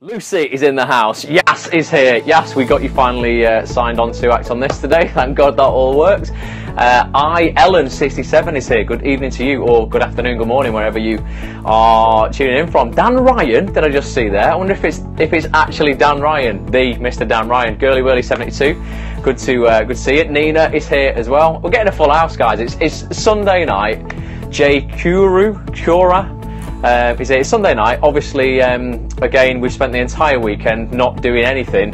Lucy is in the house. Yas is here. Yas, we got you finally signed on to act on this today. Thank God that all works. Ellen67 is here. Good evening to you, or good afternoon, good morning, wherever you are tuning in from. Dan Ryan, did I just see there? I wonder if it's actually Dan Ryan, the Mr. Dan Ryan. Girly Whirly 72. Good to see it. Nina is here as well. We're getting a full house, guys. It's Sunday night. Jay Kura. It's Sunday night. Obviously, again, we've spent the entire weekend not doing anything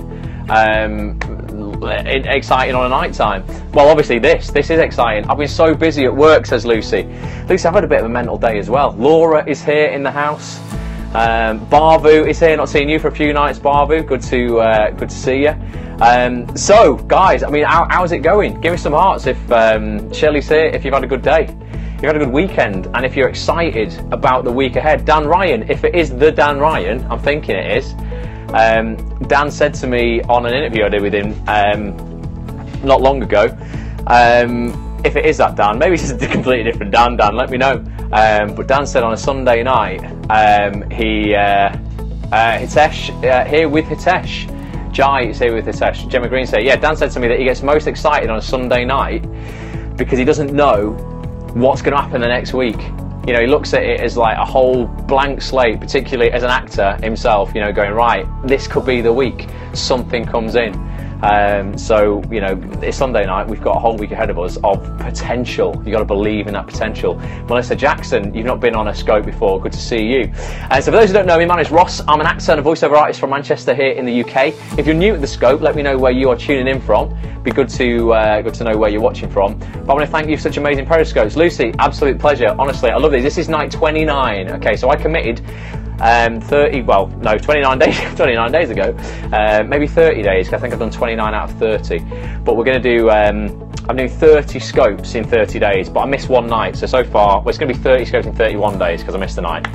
exciting on a night time. Well, obviously this is exciting. I've been so busy at work, says Lucy. Lucy, I've had a bit of a mental day as well. Laura is here in the house. Barvu is here. Not seen you for a few nights, Barvu. Good to see you. So, guys, I mean, how's it going? Give me some hearts if Shelley's here. If you've had a good day. You've had a good weekend, and if you're excited about the week ahead. Dan Ryan, if it is the Dan Ryan, I'm thinking it is. Dan said to me on an interview I did with him not long ago, if it is that Dan, maybe it's a completely different Dan, let me know. But Dan said on a Sunday night, Hitesh, here with Hitesh. Jai is here with Hitesh. Gemma Green said, yeah, Dan said to me that he gets most excited on a Sunday night because he doesn't know what's going to happen the next week. You know, he looks at it as like a whole blank slate, particularly as an actor himself, you know, going, right, this could be the week something comes in. So, you know, it's Sunday night, we've got a whole week ahead of us of potential. You've got to believe in that potential. Melissa Jackson, you've not been on a scope before, good to see you. So for those who don't know me, my name's Ross. I'm an actor and a voiceover artist from Manchester here in the UK. If you're new to the scope, let me know where you are tuning in from. Be good to know where you're watching from. But I want to thank you for such amazing Periscopes. Lucy, absolute pleasure. Honestly, I love these. This is night 29. Okay, so I committed 29 days ago, maybe 30 days, because I think I've done 29 out of 30. But we're going to do, I'm doing 30 scopes in 30 days, but I missed one night. So far, well, it's going to be 30 scopes in 31 days because I missed a night.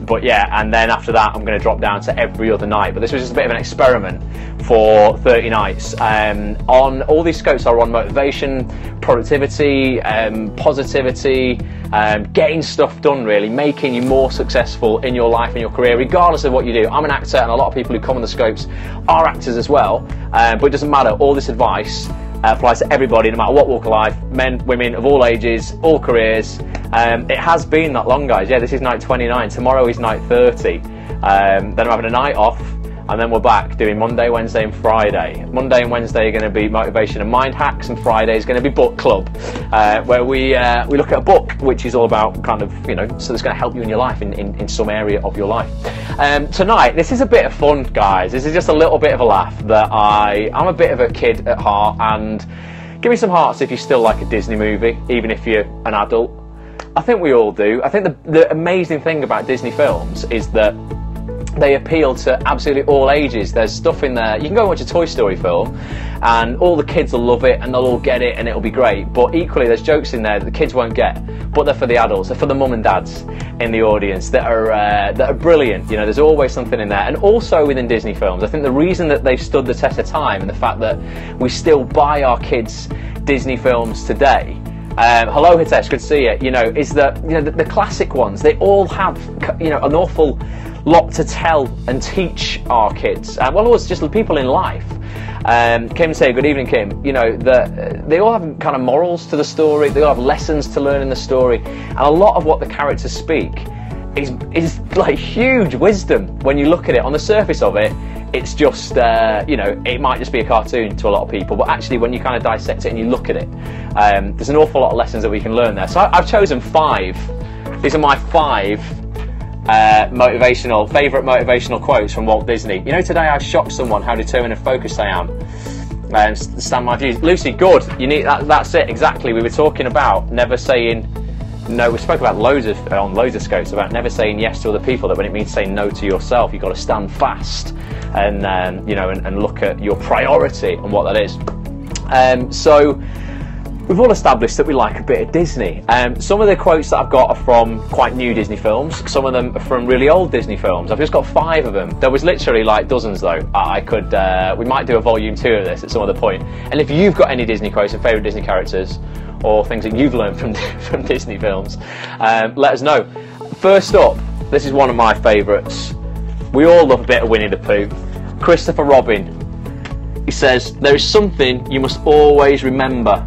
But yeah, and then after that, I'm going to drop down to every other night. But this was just a bit of an experiment for 30 nights. On all these scopes are on motivation, productivity, positivity, getting stuff done, really, making you more successful in your life and your career, regardless of what you do. I'm an actor, and a lot of people who come on the scopes are actors as well, but it doesn't matter. All this advice applies to everybody, no matter what walk of life, men, women, of all ages, all careers. It has been that long, guys. Yeah, this is night 29. Tomorrow is night 30. Then I'm having a night off, and then we're back doing Monday, Wednesday and Friday. Monday and Wednesday are going to be motivation and mind hacks, and Friday is going to be book club, where we look at a book which is all about kind of, you know, so it's going to help you in your life, in some area of your life. Tonight, this is a bit of fun, guys. This is just a little bit of a laugh that I'm a bit of a kid at heart, and give me some hearts if you still like a Disney movie, even if you're an adult. I think we all do. I think the amazing thing about Disney films is that they appeal to absolutely all ages. There's stuff in there. You can go and watch a Toy Story film and all the kids will love it and they'll all get it and it'll be great. But equally, there's jokes in there that the kids won't get, but they're for the adults. They're for the mum and dads in the audience that are brilliant. You know, there's always something in there. And also within Disney films, I think the reason that they've stood the test of time and the fact that we still buy our kids Disney films today. Hello Hitesh, good to see you. You know, is that, you know, the classic ones, they all have, you know, an awful lot to tell and teach our kids. Well, it was just the people in life. Kim say, good evening, Kim. You know, they all have kind of morals to the story. They all have lessons to learn in the story, and a lot of what the characters speak is like huge wisdom. When you look at it on the surface of it, it's just you know, it might just be a cartoon to a lot of people, but actually when you kind of dissect it and you look at it, there's an awful lot of lessons that we can learn there. So I've chosen 5. These are my 5 favourite motivational quotes from Walt Disney. You know, today I shocked someone how determined and focused I am. Stand my views. Lucy, good. You need that's it exactly. We were talking about never saying no. We spoke about loads of scopes about never saying yes to other people. That when it means saying no to yourself, you've got to stand fast and you know, and look at your priority and what that is. So we've all established that we like a bit of Disney. Some of the quotes that I've got are from quite new Disney films. Some of them are from really old Disney films. I've just got 5 of them. There was literally like dozens though. We might do a volume 2 of this at some other point. And if you've got any Disney quotes and favourite Disney characters, or things that you've learned from Disney films, let us know. First up, this is one of my favourites. We all love a bit of Winnie the Pooh. Christopher Robin, he says, there is something you must always remember.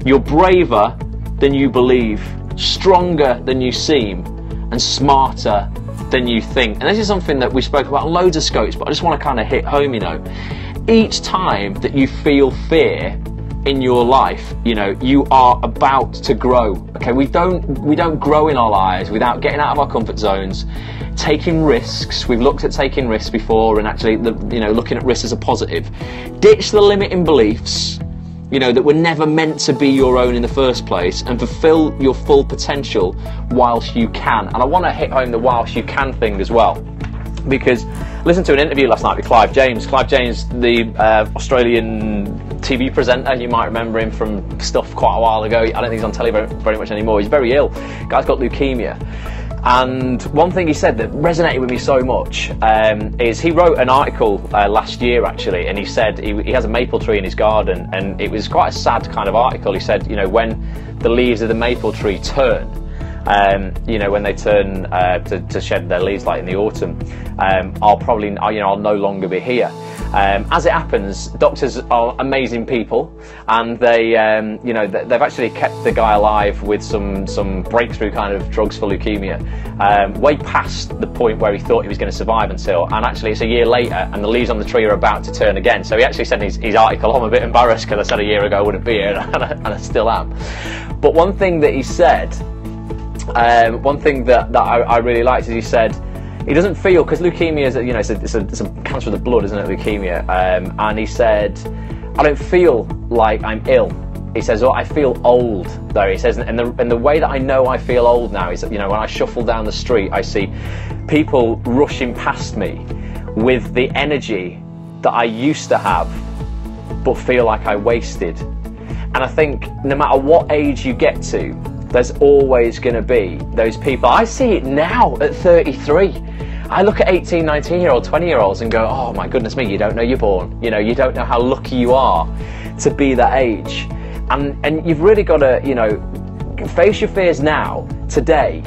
You're braver than you believe, stronger than you seem, and smarter than you think. And this is something that we spoke about on loads of scopes, but I just want to kind of hit home, you know. Each time that you feel fear in your life, you know, you are about to grow. Okay, we don't grow in our lives without getting out of our comfort zones, taking risks. We've looked at taking risks before, and actually, looking at risks as a positive. Ditch the limiting beliefs, you know, that were never meant to be your own in the first place, and fulfill your full potential whilst you can. And I want to hit home the whilst you can thing as well, because I listened to an interview last night with Clive James. Clive James, the Australian TV presenter, you might remember him from stuff quite a while ago. I don't think he's on telly very much anymore. He's very ill. Guy's got leukemia. And one thing he said that resonated with me so much is he wrote an article last year actually, and he said he has a maple tree in his garden, and it was quite a sad kind of article. He said, you know, when the leaves of the maple tree turn, you know, when they turn to shed their leaves like in the autumn, I'll no longer be here. As it happens, doctors are amazing people, and they, they've actually kept the guy alive with some breakthrough kind of drugs for leukemia, way past the point where he thought he was going to survive until, and actually it's a year later, and the leaves on the tree are about to turn again. So he actually said in his article, I'm a bit embarrassed because I said a year ago I wouldn't be here, and I still am. But one thing that he said, one thing that I really liked is he said he doesn't feel, because leukemia is, you know, it's a cancer of the blood, isn't it, leukemia? And he said, I don't feel like I'm ill. He says, I feel old though. He says, and the way that I know I feel old now is that, you know, when I shuffle down the street, I see people rushing past me with the energy that I used to have, but feel like I wasted. And I think no matter what age you get to, there's always going to be those people. I see it now at 33. I look at 18, 19-year-old, 20-year-olds and go, oh my goodness me, you don't know you're born. You know, you don't know how lucky you are to be that age. And you've really got to, you know, face your fears now, today.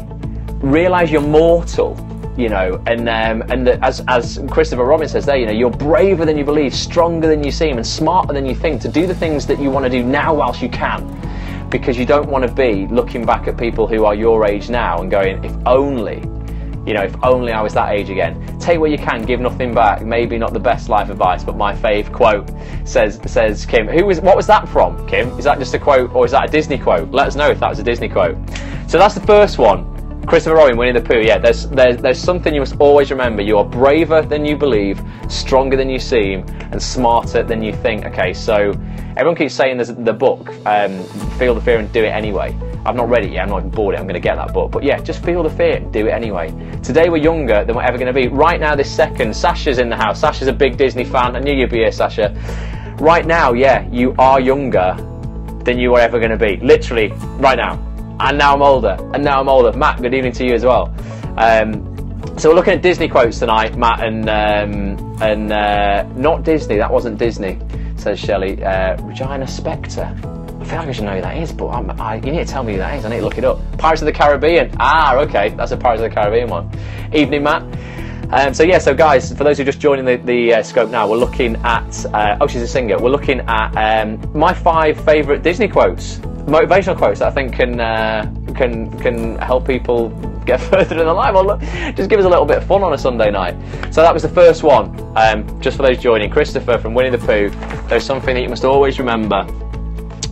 Realise you're mortal, you know, and as Christopher Robin says there, you know, you're braver than you believe, stronger than you seem, and smarter than you think to do the things that you want to do now whilst you can. Because you don't want to be looking back at people who are your age now and going, if only, you know, if only I was that age again. Take what you can, give nothing back. Maybe not the best life advice, but my fave quote says Kim. What was that from, Kim? Is that just a quote, or is that a Disney quote? Let us know if that was a Disney quote. So that's the first one. Christopher Robin, Winnie the Pooh. Yeah, there's something you must always remember. You are braver than you believe, stronger than you seem, and smarter than you think. Okay, so everyone keeps saying there's the book, Feel the Fear and Do It Anyway. I've not read it yet, I'm not even bought it, I'm going to get that book. But yeah, just feel the fear and do it anyway. Today we're younger than we're ever going to be. Right now, this second, Sasha's in the house. Sasha's a big Disney fan. I knew you'd be here, Sasha. Right now, yeah, you are younger than you are ever going to be. Literally, right now. And now I'm older. And now I'm older. Matt, good evening to you as well. So we're looking at Disney quotes tonight, Matt, and not Disney. That wasn't Disney, says Shelley. Regina Spektor. I feel like I should know who that is, but you need to tell me who that is. I need to look it up. Pirates of the Caribbean. Ah, okay, that's a Pirates of the Caribbean one. Evening, Matt. So guys, for those who are just joining the scope now, we're looking at. Oh, she's a singer. We're looking at my 5 favourite Disney quotes, motivational quotes that I think can help people get further in their life. Or just give us a little bit of fun on a Sunday night. So that was the first one. Just for those joining, Christopher from Winnie the Pooh. There's something that you must always remember.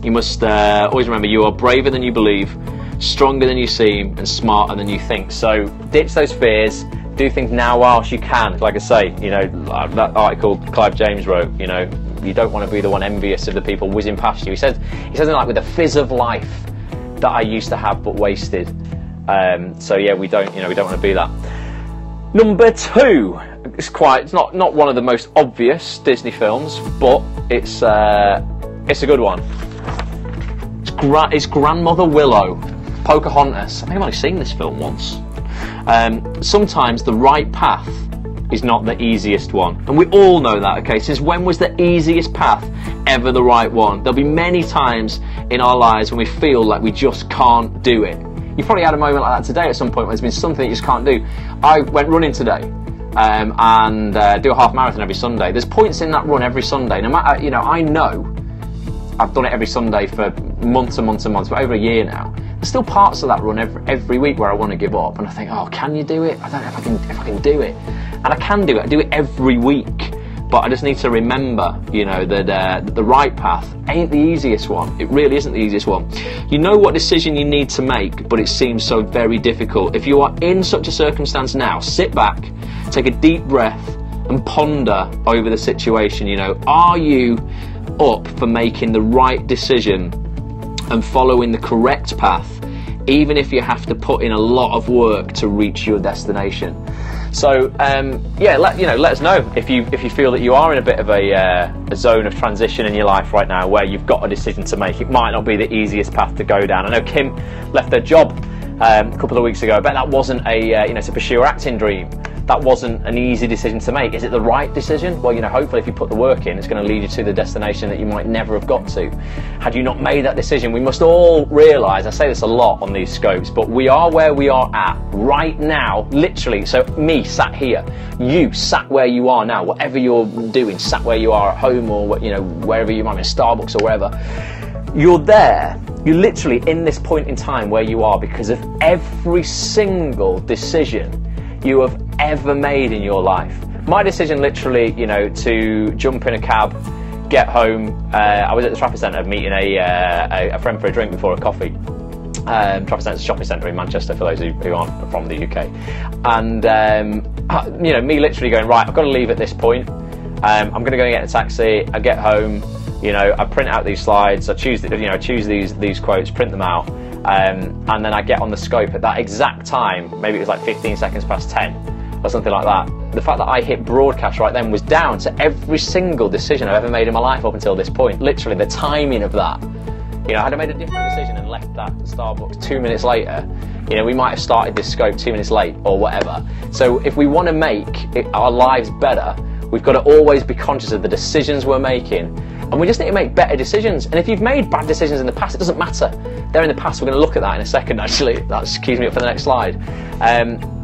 You must always remember you are braver than you believe, stronger than you seem, and smarter than you think. So ditch those fears, do things now whilst you can. Like I say, you know, that article Clive James wrote, you know, you don't want to be the one envious of the people whizzing past you. He says it like with the fizz of life that I used to have but wasted. So yeah, we don't want to be that. Number 2, it's not one of the most obvious Disney films, but it's a good one. It's Grandmother Willow, Pocahontas. I think I've only seen this film once. Sometimes the right path is not the easiest one, and we all know that. Okay, since when was the easiest path ever the right one? There'll be many times in our lives when we feel like we just can't do it. You've probably had a moment like that today at some point when there's been something that you just can't do. I went running today, and do a half marathon every Sunday. There's points in that run every Sunday. No matter, you know, I know I've done it every Sunday for months and months and months, but over a year now. There's still parts of that run every week where I want to give up, and I think, oh, can you do it? I don't know if I can do it, and I can do it. I do it every week, but I just need to remember, you know, that the right path ain't the easiest one. It really isn't the easiest one. You know what decision you need to make, but it seems so very difficult. If you are in such a circumstance now, sit back, take a deep breath, and ponder over the situation. You know, are you up for making the right decision and following the correct path, even if you have to put in a lot of work to reach your destination? So yeah, let us know if you feel that you are in a bit of a zone of transition in your life right now, where you've got a decision to make. It might not be the easiest path to go down. I know Kim left her job a couple of weeks ago. I bet that wasn't to pursue her acting dream. That wasn't an easy decision to make. Is it the right decision? Well, you know, hopefully if you put the work in, it's going to lead you to the destination that you might never have got to. Had you not made that decision, we must all realise, I say this a lot on these scopes, but we are where we are at right now, literally. So me sat here, you sat where you are now, whatever you're doing, sat where you are at home, or, you know, wherever you might be, Starbucks or wherever. You're there. You're literally in this point in time where you are because of every single decision you have ever made in your life. My decision, literally, you know, to jump in a cab, get home. I was at the Trafford Centre meeting a friend for a drink before a coffee. Trafford Centre's a shopping centre in Manchester, for those who aren't from the UK. And you know, me literally going, right, I've got to leave at this point. I'm going to go and get a taxi. I get home. You know, I print out these slides. I choose these quotes, print them out. And then I get on the scope at that exact time. Maybe it was like 15 seconds past 10 or something like that. The fact that I hit broadcast right then was down to every single decision I've ever made in my life up until this point. Literally, the timing of that. You know, had I made a different decision and left that Starbucks 2 minutes later, you know, we might have started this scope 2 minutes late or whatever. So if we want to make our lives better, we've got to always be conscious of the decisions we're making. And we just need to make better decisions. And if you've made bad decisions in the past, it doesn't matter. They're in the past. We're going to look at that in a second, actually. That keeps me up for the next slide.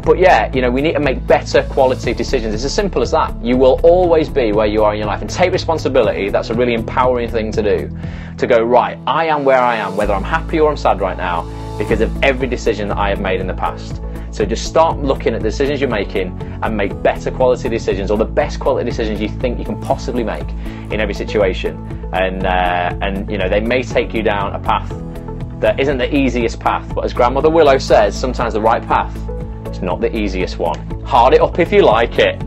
But yeah, you know, we need to make better quality decisions. It's as simple as that. You will always be where you are in your life. And take responsibility. That's a really empowering thing to do. To go, right, I am where I am, whether I'm happy or I'm sad right now, because of every decision that I have made in the past. So just start looking at the decisions you're making and make better quality decisions, or the best quality decisions you think you can possibly make in every situation. And you know, they may take you down a path that isn't the easiest path, but as Grandmother Willow says, sometimes the right path is not the easiest one. Hard it up if you like it.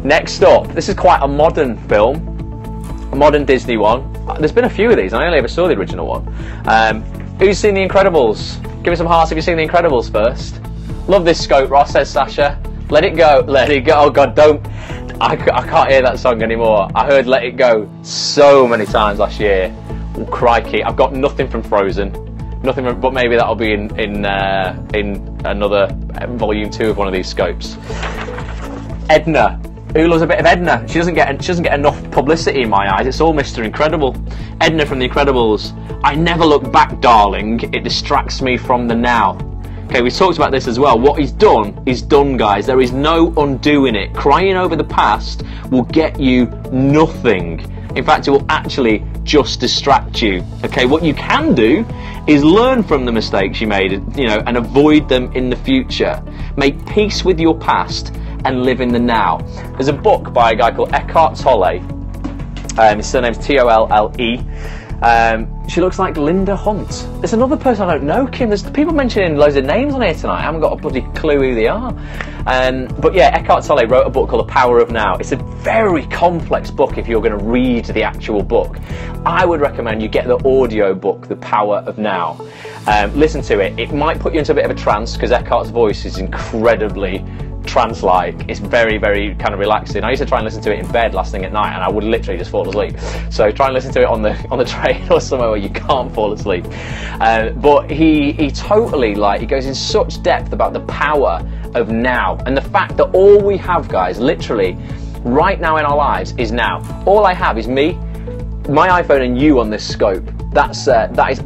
Next up, this is quite a modern film, a modern Disney one. There's been a few of these, I only ever saw the original one. Who's seen The Incredibles? Give me some hearts if you've seen The Incredibles first. Love this scope, Ross, says Sasha. Let it go, let it go. Oh God, don't. I can't hear that song anymore. I heard Let It Go so many times last year. Oh, crikey, I've got nothing from Frozen. Nothing from, but maybe that'll be in another volume 2 of one of these scopes. Edna. Who loves a bit of Edna? She doesn't get enough publicity in my eyes. It's all Mr. Incredible. Edna from The Incredibles. I never look back, darling. It distracts me from the now. Okay, we talked about this as well. What is done, guys. There is no undoing it. Crying over the past will get you nothing. In fact, it will actually just distract you. Okay, what you can do is learn from the mistakes you made, you know, and avoid them in the future. Make peace with your past and live in the now. There's a book by a guy called Eckhart Tolle. His surname's T-O-L-L-E. She looks like Linda Hunt. There's another person I don't know, Kim. There's people mentioning loads of names on here tonight. I haven't got a bloody clue who they are. But yeah, Eckhart Tolle wrote a book called The Power of Now. It's a very complex book if you're going to read the actual book. I would recommend you get the audio book, The Power of Now. Listen to it. It might put you into a bit of a trance because Eckhart's voice is incredibly trance-like. It's very, very kind of relaxing. I used to try and listen to it in bed last thing at night, and I would literally just fall asleep. So try and listen to it on the train or somewhere where you can't fall asleep. But he totally, like, he goes in such depth about the power of now, and the fact that all we have, guys, literally right now in our lives is now. All I have is me, my iPhone, and you on this scope. That is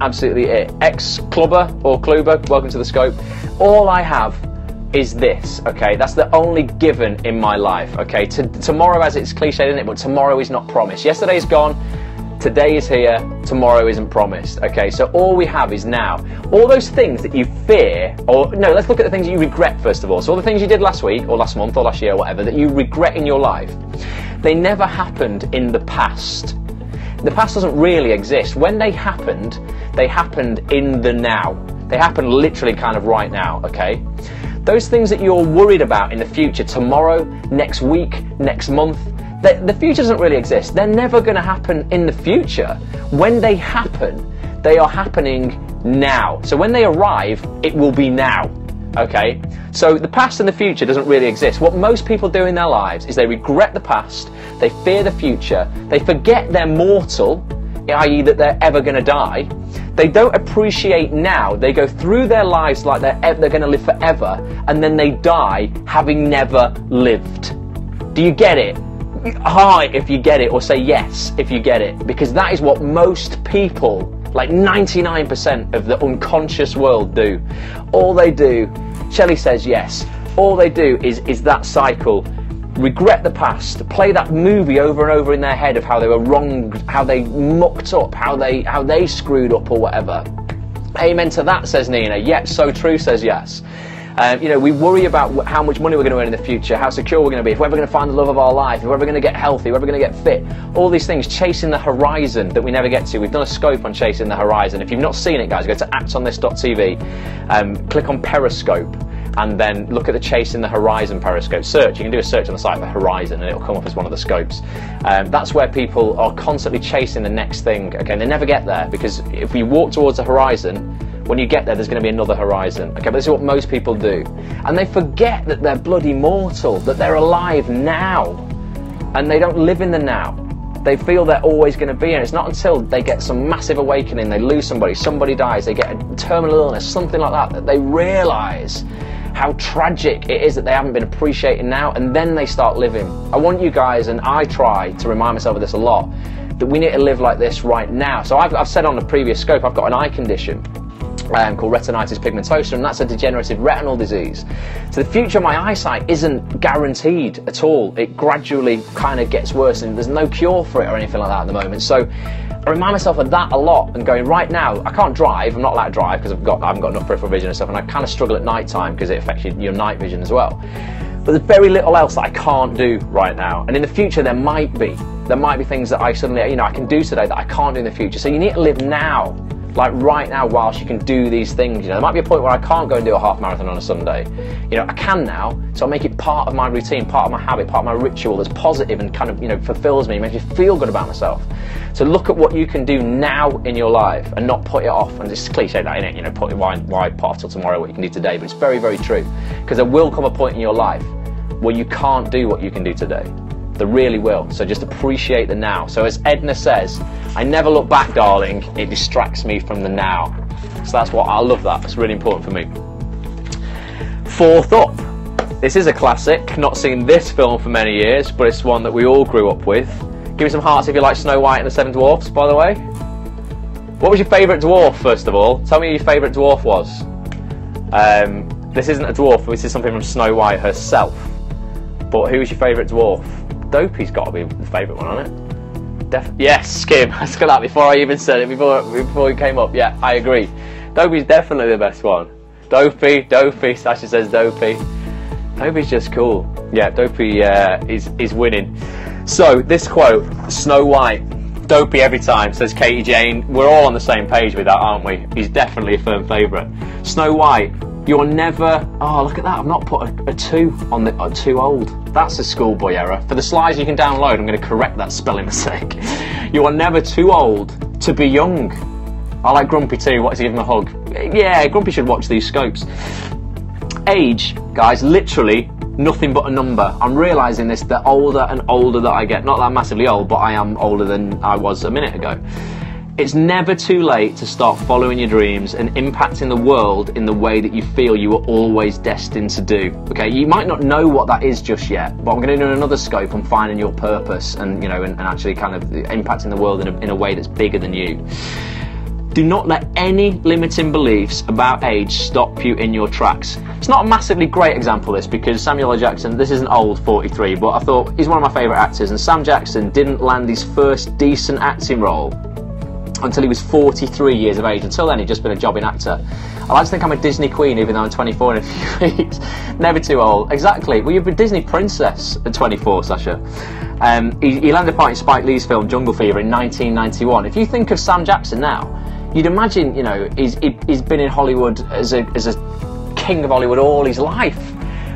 absolutely it. Ex-clubber or clubber, welcome to the scope. All I have is this, okay? That's the only given in my life, okay? Tomorrow, as it's cliche, isn't it? But tomorrow is not promised. Yesterday is gone, today is here, tomorrow isn't promised, okay? So all we have is now. All those things that you fear, or no, let's look at the things that you regret first of all. So all the things you did last week, or last month, or last year, or whatever, that you regret in your life, they never happened in the past. The past doesn't really exist. When they happened in the now. They happen literally kind of right now, okay? Those things that you're worried about in the future, tomorrow, next week, next month, the future doesn't really exist. They're never going to happen in the future. When they happen, they are happening now. So when they arrive, it will be now, okay? So the past and the future doesn't really exist. What most people do in their lives is they regret the past, they fear the future, they forget they're mortal, i.e. that they're ever going to die. They don't appreciate now. They go through their lives like they're going to live forever, and then they die having never lived. Do you get it? Hi if you get it, or say yes if you get it, because that is what most people, like 99% of the unconscious world, do. All they do, Shelley says yes, all they do is that cycle. Regret the past, play that movie over and over in their head of how they were wrong, how they mucked up, how they screwed up or whatever. Amen to that, says Nina. Yep, so true, says Yes. You know, we worry about how much money we're going to earn in the future, how secure we're going to be, if we're ever going to find the love of our life, if we're ever going to get healthy, if we're ever going to get fit. All these things, chasing the horizon that we never get to. We've done a scope on chasing the horizon. If you've not seen it, guys, go to actonthis.tv, click on Periscope, and then look at the Chasing the Horizon Periscope. Search, you can do a search on the site for Horizon and it'll come up as one of the scopes. That's where people are constantly chasing the next thing. Okay, and they never get there, because if you walk towards the horizon, when you get there, there's going to be another horizon. Okay, but this is what most people do. And they forget that they're bloody mortal, that they're alive now. And they don't live in the now. They feel they're always going to be, and it's not until they get some massive awakening, they lose somebody dies, they get a terminal illness, something like that, that they realise how tragic it is that they haven't been appreciating now, and then they start living. I want you guys, and I try to remind myself of this a lot, that we need to live like this right now. So I've said on the previous scope, I've got an eye condition called retinitis pigmentosa, and that's a degenerative retinal disease. So the future of my eyesight isn't guaranteed at all. It gradually kind of gets worse, and there's no cure for it or anything like that at the moment. So I remind myself of that a lot, and going, right now, I can't drive, I'm not allowed to drive because I haven't got enough peripheral vision and stuff, and I kind of struggle at night time because it affects your night vision as well. But there's very little else that I can't do right now, and in the future there might be things that I suddenly, you know, I can do today that I can't do in the future. So you need to live now, like right now, whilst you can do these things. You know, there might be a point where I can't go and do a half marathon on a Sunday. You know, I can now, so I make it part of my routine, part of my habit, part of my ritual that's positive and kind of, you know, fulfills me, makes me feel good about myself. So look at what you can do now in your life and not put it off. And it's cliche that, innit? You know, why put off till tomorrow what you can do today? But it's very, very true, because there will come a point in your life where you can't do what you can do today. There really will. So just appreciate the now. So as Edna says, I never look back, darling. It distracts me from the now. So that's what I love. That it's really important for me. Fourth up, this is a classic. Not seen this film for many years, but it's one that we all grew up with. Give me some hearts if you like Snow White and the Seven Dwarfs, by the way. What was your favourite dwarf, first of all? Tell me who your favourite dwarf was. This isn't a dwarf, this is something from Snow White herself. But who was your favourite dwarf? Dopey's got to be the favourite one, hasn't it? Yes, Skim. I said that before I even said it, before it came up. Yeah, I agree. Dopey's definitely the best one. Dopey, Sasha says Dopey. Dopey's just cool. Yeah, Dopey is winning. So, this quote, Snow White, Dopey every time, says Katie Jane. We're all on the same page with that, aren't we? He's definitely a firm favourite. Snow White, you're never... Oh, look at that. I've not put a 2 on the... too old. That's a schoolboy error. For the slides you can download, I'm going to correct that spelling mistake. You are never too old to be young. I like Grumpy too. What does he give him a hug? Yeah, Grumpy should watch these scopes. Age, guys, literally nothing but a number. I'm realising this the older and older that I get. Not that I'm massively old, but I am older than I was a minute ago. It's never too late to start following your dreams and impacting the world in the way that you feel you were always destined to do. Okay, you might not know what that is just yet, but I'm going to do another scope on finding your purpose and, you know, and actually kind of impacting the world in a way that's bigger than you. Do not let any limiting beliefs about age stop you in your tracks. It's not a massively great example, this, because Samuel L. Jackson, this isn't old, 43, but I thought he's one of my favourite actors, and Sam Jackson didn't land his first decent acting role until he was 43 years of age. Until then, he'd just been a jobbing actor. I like to think I'm a Disney queen, even though I'm 24 in a few weeks. Never too old. Exactly. Well, you're a Disney princess at 24, Sasha. He landed part in Spike Lee's film Jungle Fever in 1991. If you think of Sam Jackson now, you'd imagine, you know, he's been in Hollywood as a king of Hollywood all his life.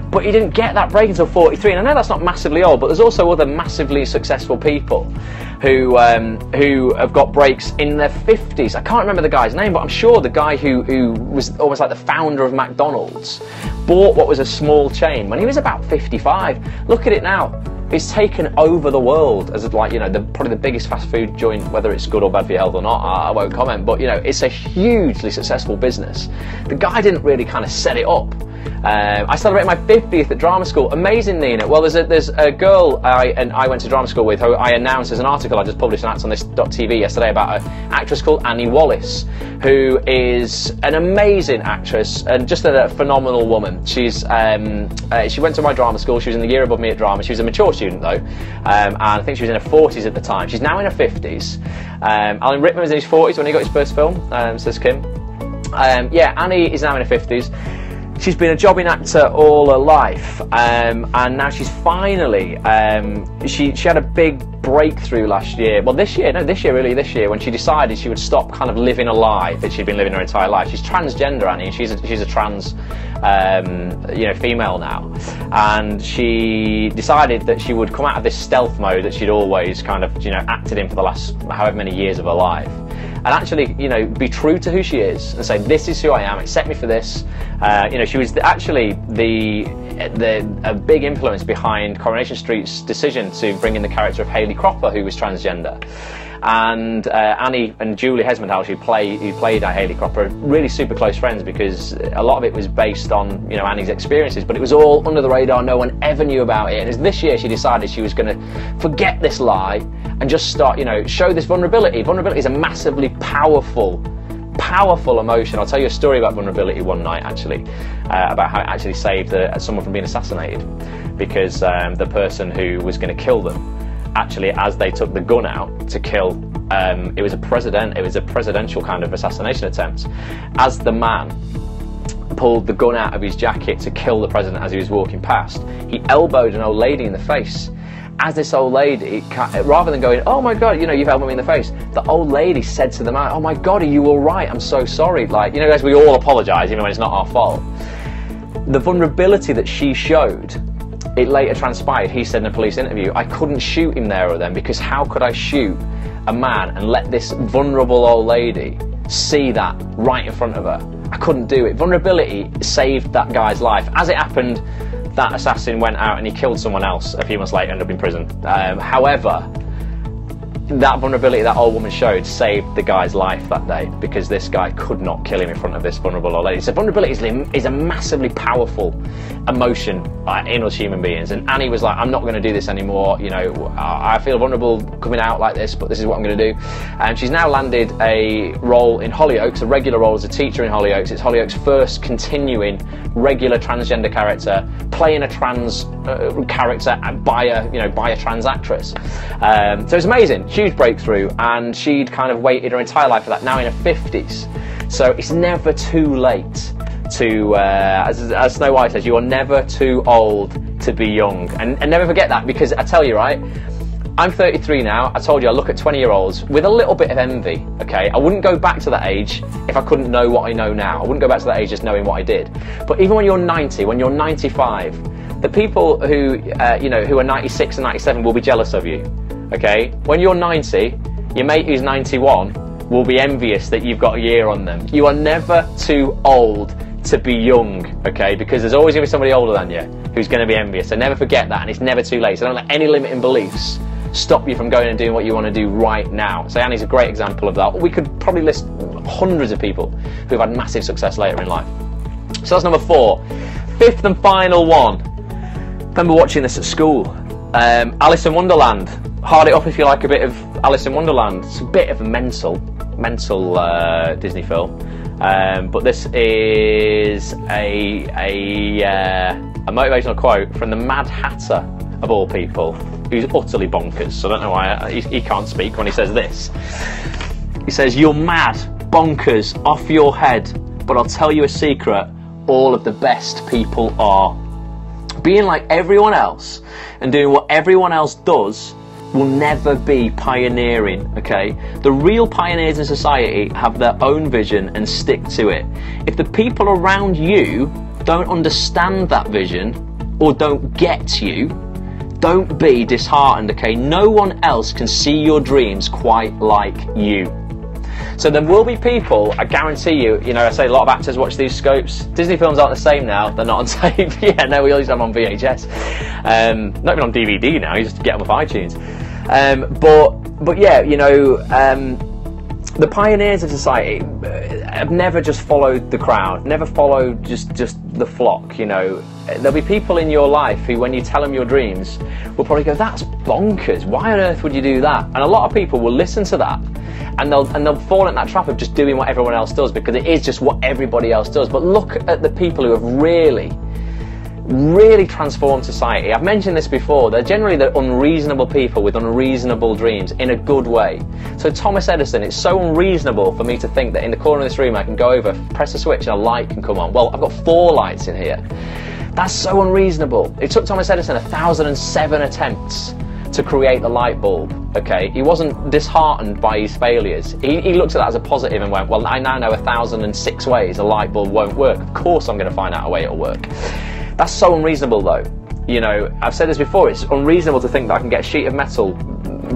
But he didn't get that break until 43, and I know that's not massively old, but there's also other massively successful people who have got breaks in their 50s. I can't remember the guy's name, but I'm sure the guy who was almost like the founder of McDonald's bought what was a small chain when he was about 55. Look at it now. It's taken over the world as, like, you know, probably the biggest fast food joint, whether it's good or bad for your health or not, I won't comment, but, you know, it's a hugely successful business. The guy didn't really kind of set it up. I celebrated my 50th at drama school. Amazing, Nina. Well, there's a girl I went to drama school with who I announced as an article. I just published an act on this.tv yesterday about an actress called Annie Wallace, who is an amazing actress and just a phenomenal woman. She went to my drama school. She was in the year above me at drama. She was a mature student though, and I think she was in her 40s at the time. She's now in her 50s. Alan Rickman was in his 40s when he got his first film, says Kim. Yeah, Annie is now in her 50s. She's been a jobbing actor all her life, and now she's finally, she had a big breakthrough last year, well this year, when she decided she would stop kind of living a lie that she'd been living her entire life. She's transgender, Annie, and she's a trans, you know, female now, and she decided that she would come out of this stealth mode that she'd always kind of, you know, acted in for the last however many years of her life, and actually, you know, be true to who she is and say, this is who I am, accept me for this. You know, she was actually a big influence behind Coronation Street's decision to bring in the character of Hayley Cropper, who was transgender. And Annie and Julie Hesmondhalgh, who played Hayley Cropper, are really super close friends, because a lot of it was based on, you know, Annie's experiences, but it was all under the radar. No one ever knew about it. And as this year she decided she was going to forget this lie and just start, you know, show this vulnerability. Vulnerability is a massively powerful emotion. I'll tell you a story about vulnerability one night, actually, about how it actually saved someone from being assassinated, because the person who was going to kill them, actually, as they took the gun out to kill, it was a presidential kind of assassination attempt. As the man pulled the gun out of his jacket to kill the president as he was walking past, he elbowed an old lady in the face. As this old lady, rather than going, oh my God, you know, you've elbowed me in the face, the old lady said to the man, oh my God, are you all right? I'm so sorry. Like, you know, as we all apologise, even when it's not our fault. The vulnerability that she showed, it later transpired, he said in a police interview, I couldn't shoot him there or then, because how could I shoot a man and let this vulnerable old lady see that right in front of her? I couldn't do it. Vulnerability saved that guy's life. As it happened, that assassin went out and he killed someone else a few months later, ended up in prison. However, that vulnerability that old woman showed saved the guy's life that day, because this guy could not kill him in front of this vulnerable old lady. So vulnerability is a massively powerful emotion in us human beings. And Annie was like, I'm not going to do this anymore. You know, I feel vulnerable coming out like this, but this is what I'm going to do. And she's now landed a role in Hollyoaks, a regular role as a teacher in Hollyoaks. It's Hollyoaks' first continuing regular transgender character, playing a trans character by a trans actress. So it's amazing. Huge breakthrough, and she'd kind of waited her entire life for that, now in her 50s. So it's never too late to, as Snow White says, you are never too old to be young. And never forget that, because I tell you, right, I'm 33 now. I told you I look at 20-year-olds with a little bit of envy, okay? I wouldn't go back to that age if I couldn't know what I know now. I wouldn't go back to that age just knowing what I did. But even when you're 90, when you're 95, the people who, who are 96 and 97 will be jealous of you. Okay, when you're 90, your mate who's 91 will be envious that you've got a year on them. You are never too old to be young, okay, because there's always going to be somebody older than you who's going to be envious. So never forget that, and it's never too late. So don't let any limiting beliefs stop you from going and doing what you want to do right now. So Annie's a great example of that. We could probably list hundreds of people who've had massive success later in life. So that's number 4. 5th and final one. Remember watching this at school. Alice in Wonderland. Hard it up if you like a bit of Alice in Wonderland. It's a bit of a mental, mental Disney film. But this is a motivational quote from the Mad Hatter, of all people, who's utterly bonkers. So I don't know why he can't speak when he says this. He says, "You're mad, bonkers, off your head, but I'll tell you a secret, all of the best people are. Being like everyone else and doing what everyone else does will never be pioneering, okay? The real pioneers in society have their own vision and stick to it. If the people around you don't understand that vision or don't get you, don't be disheartened, okay? No one else can see your dreams quite like you." So there will be people, I guarantee you, you know, I say a lot of actors watch these scopes. Disney films aren't the same now, they're not on tape. Yeah, no, we always have them on VHS. Not even on DVD now, you just get them off iTunes. But yeah, you know, the pioneers of society have never just followed the crowd, never followed just the flock, you know. There'll be people in your life who, when you tell them your dreams, will probably go, "That's bonkers, why on earth would you do that?" And a lot of people will listen to that and they'll fall in that trap of just doing what everyone else does, because it is just what everybody else does. But look at the people who have really transformed society. I've mentioned this before, they're generally the unreasonable people with unreasonable dreams in a good way. So Thomas Edison, it's so unreasonable for me to think that in the corner of this room I can go over, press a switch and a light can come on. Well, I've got 4 lights in here. That's so unreasonable. It took Thomas Edison 1,007 attempts to create the light bulb, okay? He wasn't disheartened by his failures. He looked at that as a positive and went, well, I now know 1,006 ways a light bulb won't work. Of course I'm going to find out a way it'll work. That's so unreasonable though. You know, I've said this before, it's unreasonable to think that I can get a sheet of metal,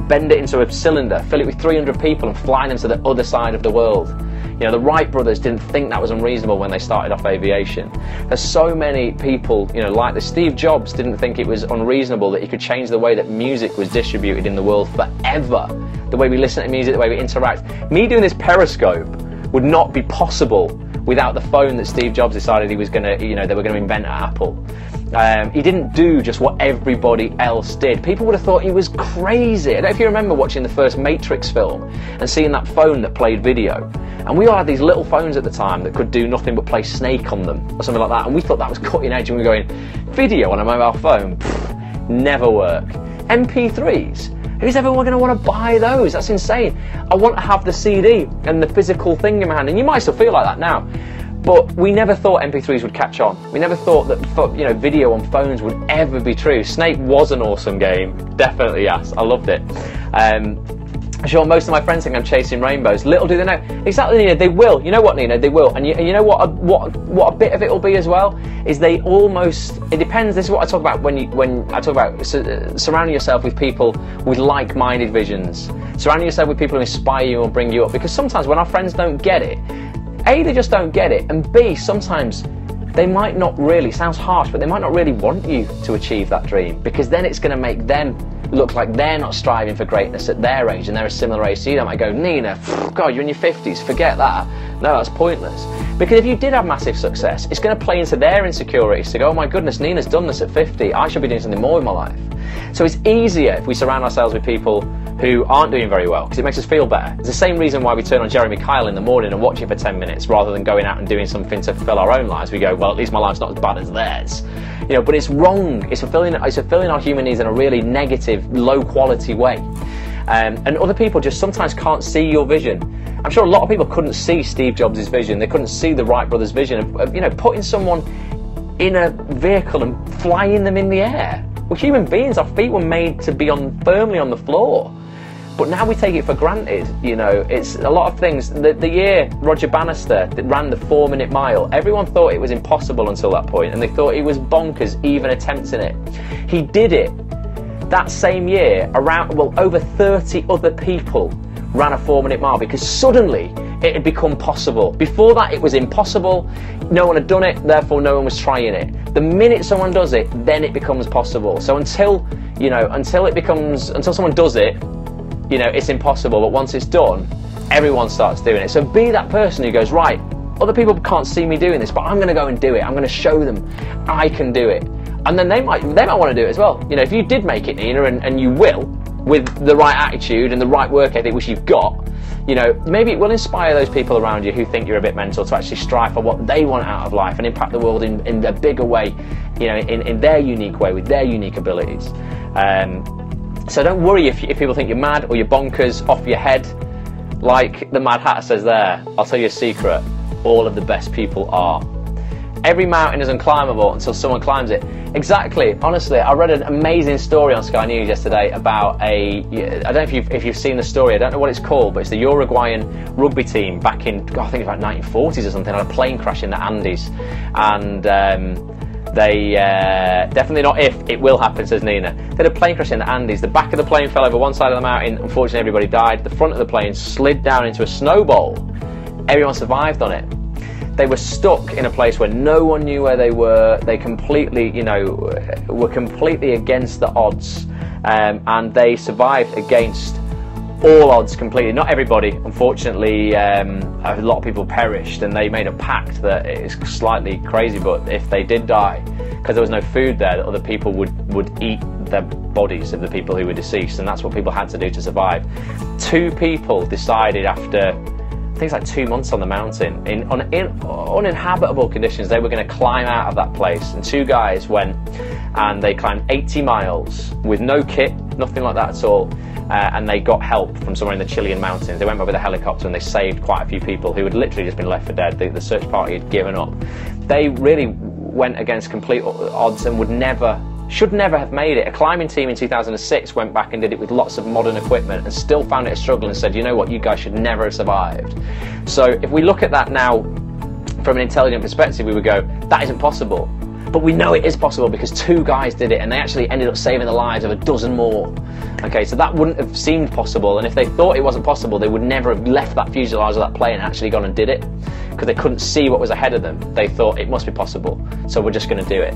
bend it into a cylinder, fill it with 300 people and fly them to the other side of the world. You know, the Wright brothers didn't think that was unreasonable when they started off aviation. There's so many people, you know, like this. Steve Jobs didn't think it was unreasonable that he could change the way that music was distributed in the world forever. The way we listen to music, the way we interact. Me doing this Periscope would not be possible without the phone that Steve Jobs decided he was going to, you know, they were going to invent at Apple. He didn't do just what everybody else did. People would have thought he was crazy. I don't know if you remember watching the first Matrix film and seeing that phone that played video. And we all had these little phones at the time that could do nothing but play Snake on them or something like that. And we thought that was cutting edge, and we were going, video on a mobile phone? Pfft, never work. MP3s? Who's ever going to want to buy those? That's insane. I want to have the CD and the physical thing in my hand. And you might still feel like that now. But we never thought MP3s would catch on. We never thought that, you know, video on phones would ever be true. Snake was an awesome game. Definitely, yes. I loved it. I'm sure most of my friends think I'm chasing rainbows. Little do they know. Exactly, Nina, they will. You know what, Nina? They will. And you know what a bit of it will be as well? Is they almost, it depends, this is what I talk about when I talk about surrounding yourself with people with like-minded visions. Surrounding yourself with people who inspire you and bring you up. Because sometimes when our friends don't get it, A, they just don't get it, and B, sometimes they might not really, sounds harsh, but they might not really want you to achieve that dream, because then it's going to make them look like they're not striving for greatness at their age, and they're a similar age to you. They might go, Nina, God, you're in your 50s, forget that. No, that's pointless. Because if you did have massive success, it's going to play into their insecurities to go, oh my goodness, Nina's done this at 50, I should be doing something more with my life. So it's easier if we surround ourselves with people who aren't doing very well, because it makes us feel better. It's the same reason why we turn on Jeremy Kyle in the morning and watch it for 10 minutes rather than going out and doing something to fulfill our own lives. We go, well, at least my life's not as bad as theirs. You know, but it's wrong. It's fulfilling our human needs in a really negative, low quality way. And other people just sometimes can't see your vision. I'm sure a lot of people couldn't see Steve Jobs' vision. They couldn't see the Wright brothers' vision of, you know, putting someone in a vehicle and flying them in the air. We're human beings. Our feet were made to be firmly on the floor. But now we take it for granted, you know. It's a lot of things. The year Roger Bannister ran the 4-minute mile, everyone thought it was impossible until that point, and they thought he was bonkers even attempting it. He did it. That same year, over 30 other people ran a 4-minute mile because suddenly it had become possible. Before that, it was impossible. No one had done it, therefore no one was trying it. The minute someone does it, then it becomes possible. So until someone does it, you know, it's impossible, but once it's done, everyone starts doing it. So be that person who goes, right, other people can't see me doing this, but I'm going to go and do it. I'm going to show them I can do it. And then they might want to do it as well. You know, if you did make it, Nina, and you will, with the right attitude and the right work ethic, which you've got, you know, maybe it will inspire those people around you who think you're a bit mental to actually strive for what they want out of life and impact the world in a bigger way, you know, in their unique way, with their unique abilities. So don't worry if people think you're mad or you're bonkers, off your head. Like the Mad Hatter says there, I'll tell you a secret, all of the best people are. Every mountain is unclimbable until someone climbs it. Exactly. Honestly, I read an amazing story on Sky News yesterday about I don't know if you've seen the story. I don't know what it's called, but it's the Uruguayan rugby team back in, I think, about 1940s or something. Had a plane crash in the Andes, and they definitely not if, it will happen, says Nina. They had a plane crash in the Andes. The back of the plane fell over one side of the mountain. Unfortunately, everybody died. The front of the plane slid down into a snowball. Everyone survived on it. They were stuck in a place where no one knew where they were. They completely, you know, were completely against the odds, and they survived against all odds completely. Not everybody, unfortunately. A lot of people perished, and they made a pact that it's slightly crazy, but if they did die, because there was no food there, that other people would eat the bodies of the people who were deceased, and that's what people had to do to survive. 2 people decided after, I think it's like 2 months on the mountain, in uninhabitable conditions, they were going to climb out of that place. And 2 guys went and they climbed 80 miles with no kit, nothing like that at all. And they got help from somewhere in the Chilean mountains. They went by with a helicopter and they saved quite a few people who had literally just been left for dead. The search party had given up. They really went against complete odds and should never have made it. A climbing team in 2006 went back and did it with lots of modern equipment and still found it a struggle and said, you know what, you guys should never have survived. So if we look at that now from an intelligent perspective, we would go, that isn't possible. But we know it is possible because 2 guys did it and they actually ended up saving the lives of a dozen more. Okay, so that wouldn't have seemed possible, and if they thought it wasn't possible, they would never have left that fuselage of that plane and actually gone and did it, because they couldn't see what was ahead of them. They thought it must be possible, so we're just going to do it.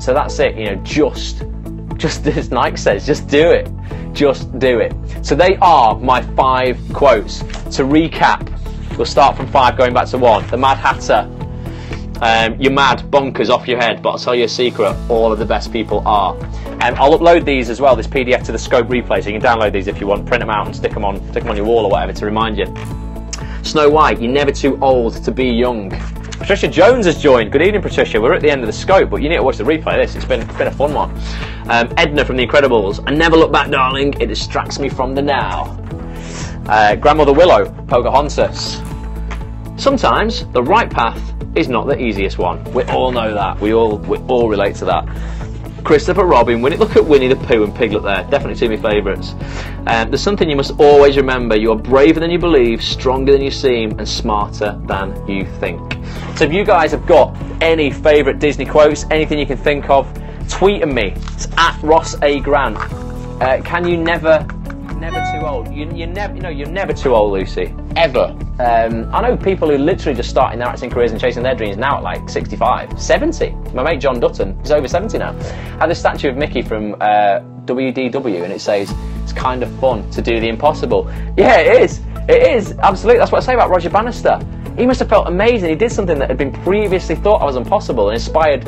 So that's it, you know, just as Nike says, just do it. Just do it. So they are my 5 quotes. To recap, we'll start from 5 going back to 1. The Mad Hatter. You're mad, bonkers, off your head, but I'll tell you a secret, all of the best people are. I'll upload these as well, this PDF, to the Scope replay, so you can download these if you want, print them out and stick them on your wall or whatever to remind you. Snow White, you're never too old to be young. Patricia Jones has joined. Good evening, Patricia. We're at the end of the Scope, but you need to watch the replay of this. It's been a fun one. Edna from The Incredibles. I never look back, darling. It distracts me from the now. Grandmother Willow, Pocahontas. Sometimes the right path is not the easiest one. We all know that. We all relate to that. Christopher Robin, look at Winnie the Pooh and Piglet there. Definitely 2 of my favourites. There's something you must always remember. You are braver than you believe, stronger than you seem, and smarter than you think. So if you guys have got any favourite Disney quotes, anything you can think of, tweet at me. It's at Ross A. Grant. Can you never too old? You're never too old, Lucy. Ever. I know people who literally just starting their acting careers and chasing their dreams now at like 65, 70. My mate John Dutton, he's over 70 now. Had a statue of Mickey from WDW, and it says, it's kind of fun to do the impossible. Yeah, it is. It is, absolutely. That's what I say about Roger Bannister. He must have felt amazing. He did something that had been previously thought was impossible and inspired,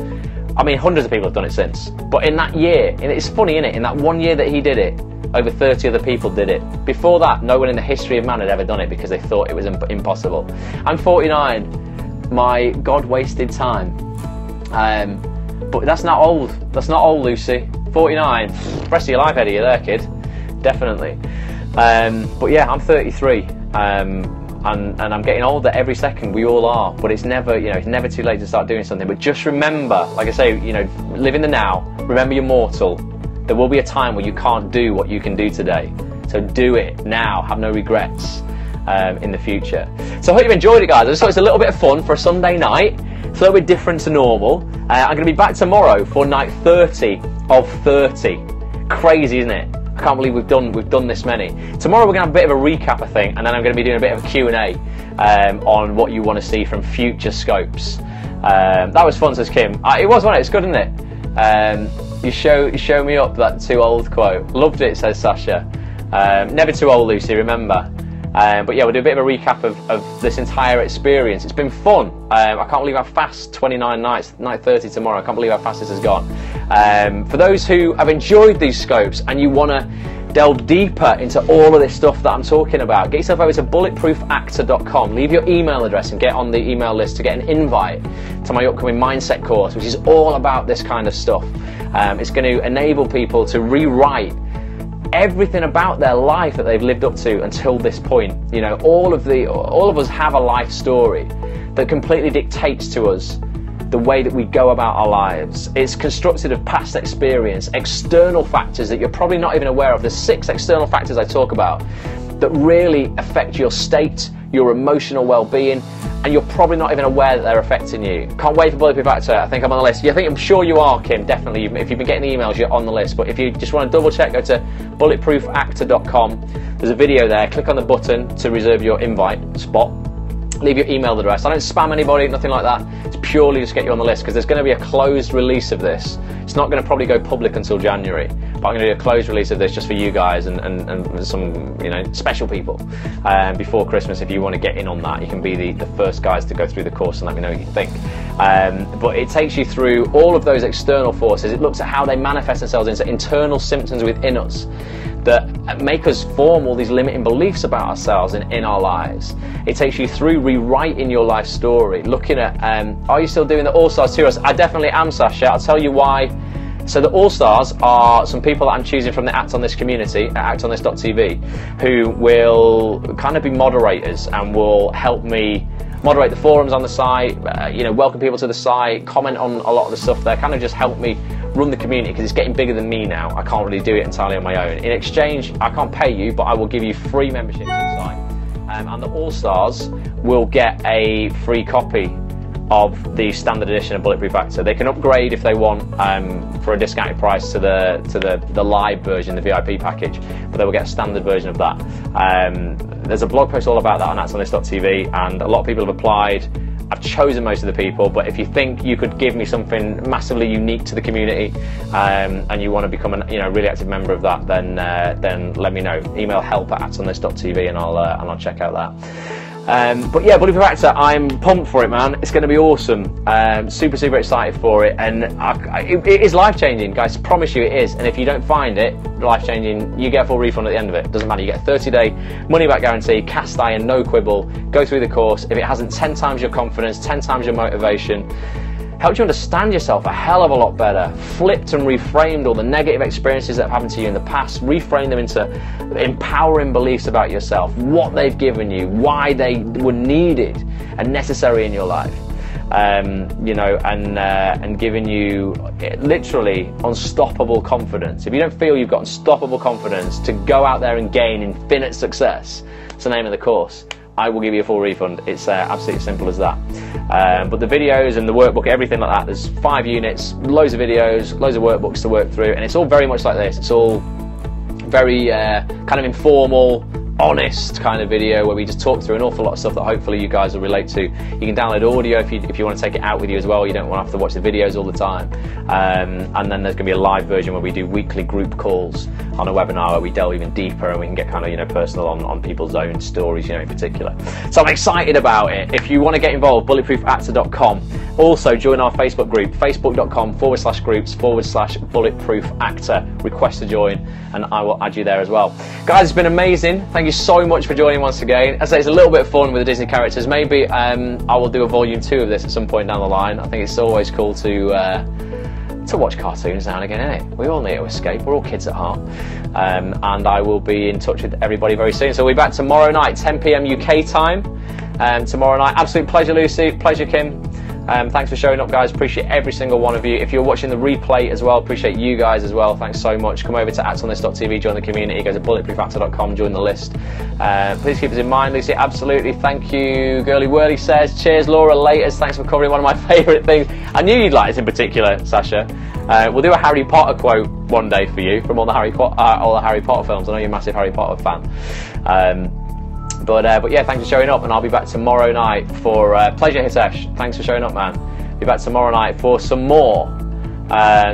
I mean, hundreds of people have done it since. But in that year, and it's funny, isn't it? In that 1 year that he did it, over 30 other people did it. Before that, no one in the history of man had ever done it because they thought it was impossible. I'm 49. My God-wasted time. But that's not old. That's not old, Lucy. 49. Rest of your life ahead of you there, kid. Definitely. But yeah, I'm 33. And I'm getting older every second. We all are. But it's never, it's never too late to start doing something. But just remember, like I say, live in the now. Remember you're mortal. There will be a time where you can't do what you can do today. So do it now. Have no regrets in the future. So I hope you've enjoyed it, guys. I just thought it's a little bit of fun for a Sunday night. It's a little bit different to normal. I'm going to be back tomorrow for night 30 of 30. Crazy, isn't it? I can't believe we've done this many. Tomorrow we're going to have a bit of a recap, I think, and then I'm going to be doing a bit of a Q&A on what you want to see from future scopes. That was fun, says Kim. It was, wasn't it? It's good, isn't it? You show me up, that too old quote. Loved it, says Sasha. Never too old, Lucy, remember. But yeah, we'll do a bit of a recap of this entire experience. It's been fun. I can't believe how fast 29 nights, night 30 tomorrow, I can't believe how fast this has gone. For those who have enjoyed these scopes and you want to delve deeper into all of this stuff that I'm talking about, get yourself over to bulletproofactor.com, leave your email address and get on the email list to get an invite to my upcoming mindset course, which is all about this kind of stuff. It's going to enable people to rewrite everything about their life that they've lived up to until this point. You know, all of us have a life story that completely dictates to us the way that we go about our lives. It's constructed of past experience, external factors that you're probably not even aware of. There's 6 external factors I talk about that really affect your state, your emotional well-being, and you're probably not even aware that they're affecting you. Can't wait for Bulletproof Actor. I think I'm on the list. Yeah, I'm sure you are, Kim, definitely. If you've been getting the emails, you're on the list. But if you just want to double check, go to bulletproofactor.com. There's a video there. Click on the button to reserve your invite spot. Leave your email address. I don't spam anybody, nothing like that. It's purely just get you on the list, because there's going to be a closed release of this. It's not going to probably go public until January, but I'm going to do a closed release of this just for you guys and some, you know, special people before Christmas. If you want to get in on that, you can be the first guys to go through the course and let me know what you think. But it takes you through all of those external forces. It looks at how they manifest themselves into internal symptoms within us that make us form all these limiting beliefs about ourselves in our lives. It takes you through rewriting your life story, looking at, are you still doing the All-Stars tours? I definitely am, Sasha. I'll tell you why. So the All-Stars are some people that I'm choosing from the Act On This community, at actonthis.tv, who will kind of be moderators and will help me moderate the forums on the site, you know, welcome people to the site, comment on a lot of the stuff there, kind of just help me run the community, because it's getting bigger than me now. I can't really do it entirely on my own. In exchange, I can't pay you, but I will give you free membership to the site. And the All-Stars will get a free copy of the standard edition of Bulletproof Actor. They can upgrade if they want for a discounted price to the live version, the VIP package, but they will get a standard version of that. There's a blog post all about that on actonthis.tv, and a lot of people have applied. I've chosen most of the people, but if you think you could give me something massively unique to the community, and you want to become a really active member of that, then let me know. Email help@actonthis.tv and I'll check out that. But yeah, Bulletproof Actor, I'm pumped for it, man. It's going to be awesome. Super, super excited for it, and it is life-changing, guys. I promise you it is. And if you don't find it life-changing, you get a full refund at the end of it. Doesn't matter. You get a 30-day money-back guarantee, cast iron, no quibble. Go through the course. If it hasn't 10 times your confidence, 10 times your motivation, helped you understand yourself a hell of a lot better, flipped and reframed all the negative experiences that have happened to you in the past, reframed them into empowering beliefs about yourself, what they've given you, why they were needed and necessary in your life, and giving you literally unstoppable confidence. If you don't feel you've got unstoppable confidence to go out there and gain infinite success, it's the name of the course, I will give you a full refund. It's absolutely simple as that. But the videos and the workbook, everything like that, there's 5 units, loads of videos, loads of workbooks to work through, and it's all very much like this. It's all very kind of informal, honest kind of video where we just talk through an awful lot of stuff that hopefully you guys will relate to. You can download audio if you want to take it out with you as well. You don't want to have to watch the videos all the time. And then there's going to be a live version where we do weekly group calls on a webinar where we delve even deeper and we can get kind of personal on people's own stories in particular. So I'm excited about it. If you want to get involved, bulletproofactor.com. Also join our Facebook group, facebook.com/groups/bulletproofactor. Request to join and I will add you there as well. Guys, it's been amazing. Thank you so much for joining once again. As I say, it's a little bit of fun with the Disney characters. Maybe I will do a volume 2 of this at some point down the line. I think it's always cool to watch cartoons now and again, isn't it? We all need to escape. We're all kids at heart. And I will be in touch with everybody very soon. So we'll be back tomorrow night, 10 PM UK time. Tomorrow night. Absolute pleasure, Lucy. Pleasure, Kim. Thanks for showing up, guys. Appreciate every single one of you. If you're watching the replay as well, appreciate you guys as well. Thanks so much. Come over to actonthis.tv, join the community, go to bulletproofactor.com, join the list. Please keep us in mind, Lucy. Absolutely. Thank you. Girly Whirly says, cheers, Laura. Laters. Thanks for covering one of my favourite things. I knew you'd like this in particular, Sasha. We'll do a Harry Potter quote one day for you from all the Harry Potter films. I know you're a massive Harry Potter fan. But yeah, thanks for showing up, and I'll be back tomorrow night for pleasure, Hitesh. Thanks for showing up, man. Be back tomorrow night for some more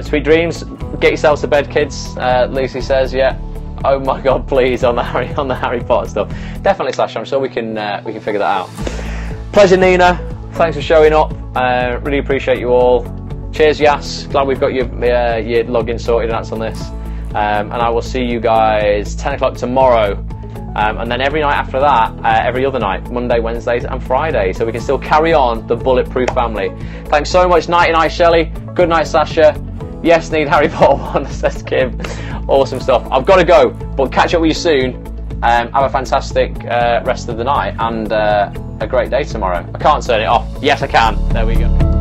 sweet dreams. Get yourselves to bed, kids. Lucy says, yeah. Oh my God, please on the Harry Potter stuff. Definitely, Sasha. I'm sure we can figure that out. Pleasure, Nina. Thanks for showing up. Really appreciate you all. Cheers, Yas. Glad we've got your login sorted and that's on this. and I will see you guys 10 o'clock tomorrow. And then every night after that, every other night, Monday, Wednesdays and Fridays, so we can still carry on the Bulletproof family. Thanks so much. Nighty night, Shelley. Good night, Sasha. Yes, need Harry Potter one, says Kim. Awesome stuff. I've got to go, but catch up with you soon. Have a fantastic rest of the night and a great day tomorrow. I can't turn it off. Yes, I can. There we go.